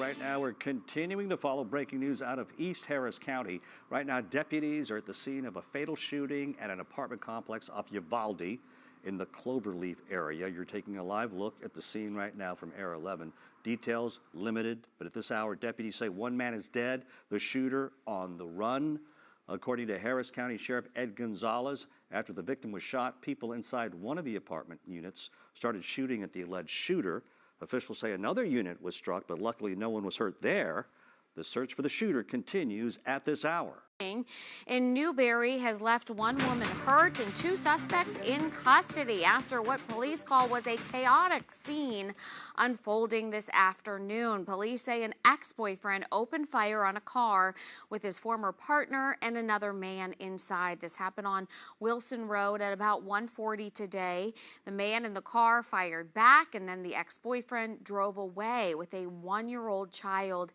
Right now, we're continuing to follow breaking news out of East Harris County. Right now, deputies are at the scene of a fatal shooting at an apartment complex off Uvalde in the Cloverleaf area. You're taking a live look at the scene right now from Air 11. Details limited, but at this hour, deputies say one man is dead, the shooter on the run. According to Harris County Sheriff Ed Gonzalez, after the victim was shot, people inside one of the apartment units started shooting at the alleged shooter. Officials say another unit was struck, but luckily no one was hurt there. The search for the shooter continues at this hour. In Newberry has left one woman hurt and two suspects in custody after what police call was a chaotic scene unfolding this afternoon. Police say an ex-boyfriend opened fire on a car with his former partner and another man inside. This happened on Wilson Road at about 1:40 today. The man in the car fired back, and then the ex-boyfriend drove away with a 1-year-old child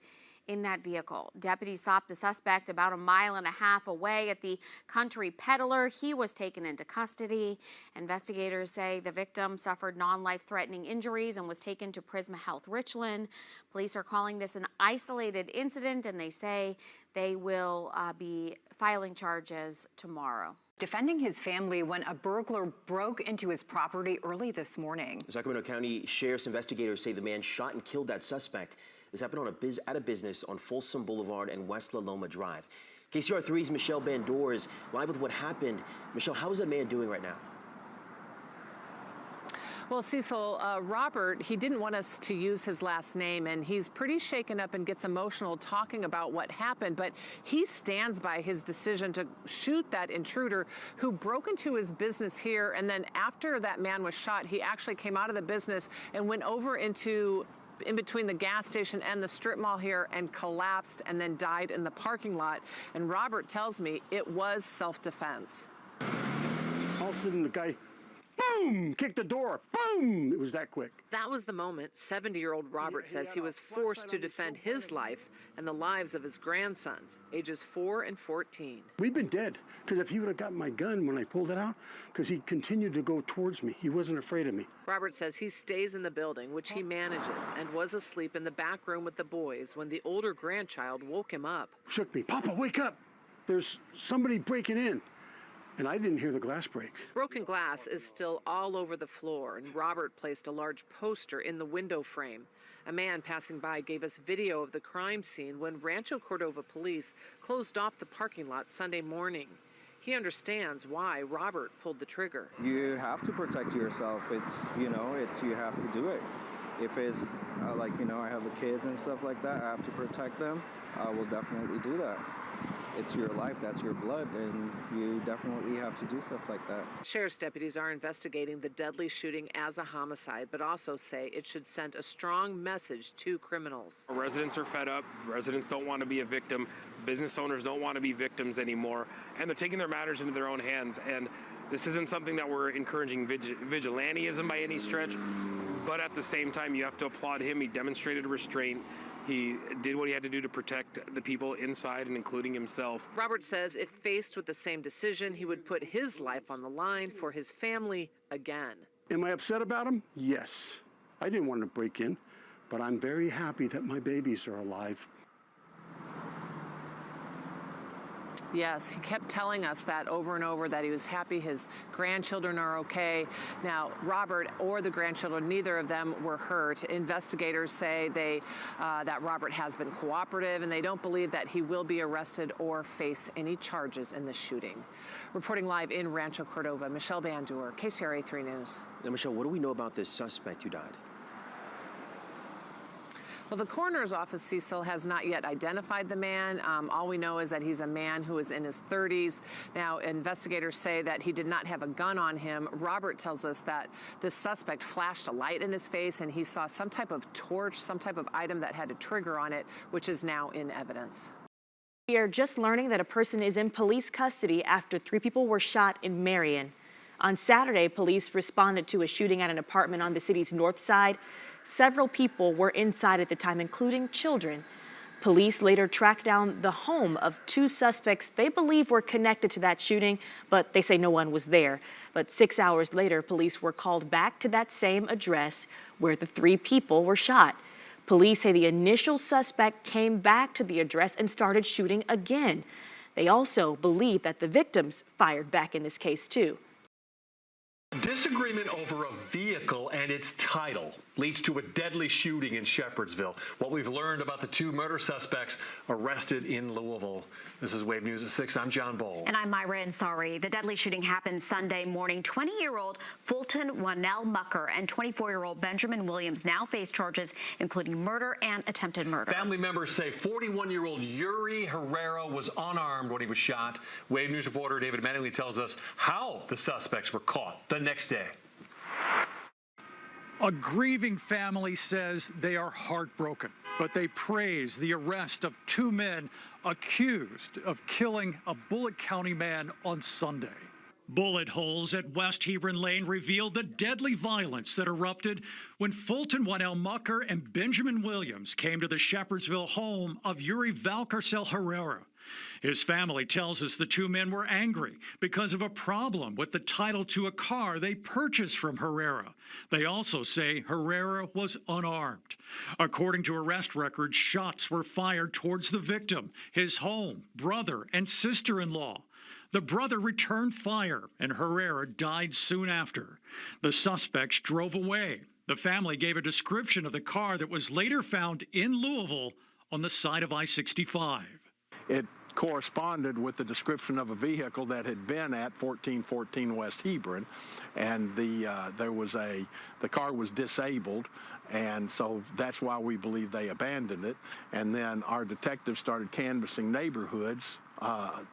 in that vehicle. Deputies stopped the suspect about 1.5 miles away at the Country Peddler. He was taken into custody. Investigators say the victim suffered non-life-threatening injuries and was taken to Prisma Health Richland. Police are calling this an isolated incident, and they say they will be filing charges tomorrow. Defending his family when a burglar broke into his property early this morning. Sacramento County Sheriff's investigators say the man shot and killed that suspect. This happened on at a business on Folsom Boulevard and West La Loma Drive. KCR 3's Michelle Bandor is live with what happened. Michelle, how is that man doing right now? Well, Cecil, Robert, he didn't want us to use his last name, and he's pretty shaken up and gets emotional talking about what happened, but he stands by his decision to shoot that intruder who broke into his business here, and then after that man was shot, he actually came out of the business and went over in between the gas station and the strip mall here and collapsed and then died in the parking lot. And Robert tells me it was self-defense. All of a sudden the guy, boom, kicked the door, boom, it was that quick. That was the moment 70-year-old Robert says he was forced to defend his life and the lives of his grandsons, ages 4 and 14. We'd been dead, because if he would have gotten my gun when I pulled it out, because he continued to go towards me. He wasn't afraid of me. Robert says he stays in the building, which he manages, and was asleep in the back room with the boys when the older grandchild woke him up. Shook me, Papa, wake up. There's somebody breaking in. And I didn't hear the glass break. Broken glass is still all over the floor, and Robert placed a large poster in the window frame. A man passing by gave us video of the crime scene when Rancho Cordova police closed off the parking lot Sunday morning. He understands why Robert pulled the trigger. You have to protect yourself. You have to do it. If it's I have the kids and stuff like that, I have to protect them. I will definitely do that. It's your life, that's your blood, and you definitely have to do stuff like that. Sheriff's deputies are investigating the deadly shooting as a homicide, but also say it should send a strong message to criminals. Residents are fed up. Residents don't want to be a victim. Business owners don't want to be victims anymore, and they're taking their matters into their own hands. And this isn't something that we're encouraging vigilantism by any stretch, but at the same time, you have to applaud him. He demonstrated restraint. He did what he had to do to protect the people inside and including himself. Robert says if faced with the same decision, he would put his life on the line for his family again. Am I upset about him? Yes. I didn't want to break in, but I'm very happy that my babies are alive. Yes, he kept telling us that over and over, that he was happy his grandchildren are okay. Now, Robert or the grandchildren, neither of them were hurt. Investigators say that Robert has been cooperative, and they don't believe that he will be arrested or face any charges in the shooting. Reporting live in Rancho Cordova, Michelle Bandor, KCRA 3 News. Now, Michelle, what do we know about this suspect who died? Well, the coroner's office, Cecil, has not yet identified the man. All we know is that he's a man who is in his 30s. Now, investigators say that he did not have a gun on him. Robert tells us that the suspect flashed a light in his face, and he saw some type of torch, some type of item that had a trigger on it, which is now in evidence. We are just learning that a person is in police custody after 3 people were shot in Marion. On Saturday, police responded to a shooting at an apartment on the city's north side. Several people were inside at the time, including children. Police later tracked down the home of 2 suspects they believe were connected to that shooting, but they say no one was there. But 6 hours later, police were called back to that same address where the 3 people were shot. Police say the initial suspect came back to the address and started shooting again. They also believe that the victims fired back in this case, too. Disagreement over a vehicle and its title leads to a deadly shooting in Shepherdsville. What we've learned about the two murder suspects arrested in Louisville. This is Wave News at 6. I'm John Bowl. And I'm Myra Ansari. The deadly shooting happened Sunday morning. 20-year-old Fulton Wanell Mucker and 24-year-old Benjamin Williams now face charges including murder and attempted murder. Family members say 41-year-old Yuri Herrera was unarmed when he was shot. Wave News reporter David Mattingly tells us how the suspects were caught the next day. A grieving family says they are heartbroken, but they praise the arrest of two men accused of killing a Bullitt County man on Sunday. Bullet holes at West Hebron Lane revealed the deadly violence that erupted when Fulton Wanell Mucker and Benjamin Williams came to the Shepherdsville home of Yuri Valcarcel Herrera. His family tells us the two men were angry because of a problem with the title to a car they purchased from Herrera. They also say Herrera was unarmed. According to arrest records, shots were fired towards the victim, his home, brother, and sister-in-law. The brother returned fire, and Herrera died soon after. The suspects drove away. The family gave a description of the car that was later found in Louisville on the side of I-65. It corresponded with the description of a vehicle that had been at 1414 West Hebron, and the car was disabled, and so that's why we believe they abandoned it. And then our detectives started canvassing neighborhoods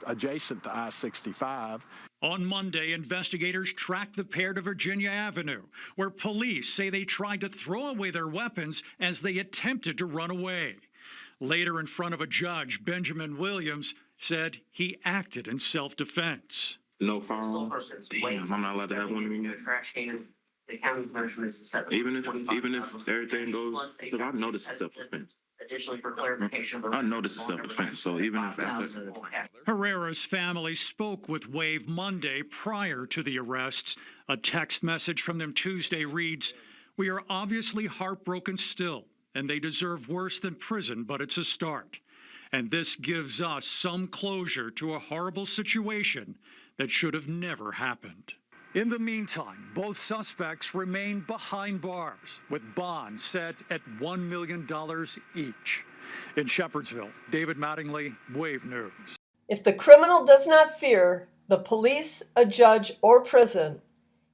adjacent to I-65. On Monday, investigators tracked the pair to Virginia Avenue, where police say they tried to throw away their weapons as they attempted to run away. Later, in front of a judge, Benjamin Williams said he acted in self-defense. No firearm. Damn, I'm not allowed to have one anymore. The county's measurement is set. Even if everything goes, because I know this is self-defense. Additionally, for clarification, I know this is self-defense, so even if Herrera's family spoke with Wave Monday prior to the arrests. A text message from them Tuesday reads, "We are obviously heartbroken still, and they deserve worse than prison, but it's a start. And this gives us some closure to a horrible situation that should have never happened." In the meantime, both suspects remain behind bars, with bonds set at $1 million each. In Shepherdsville, David Mattingly, Wave News. If the criminal does not fear the police, a judge, or prison,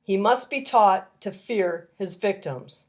he must be taught to fear his victims.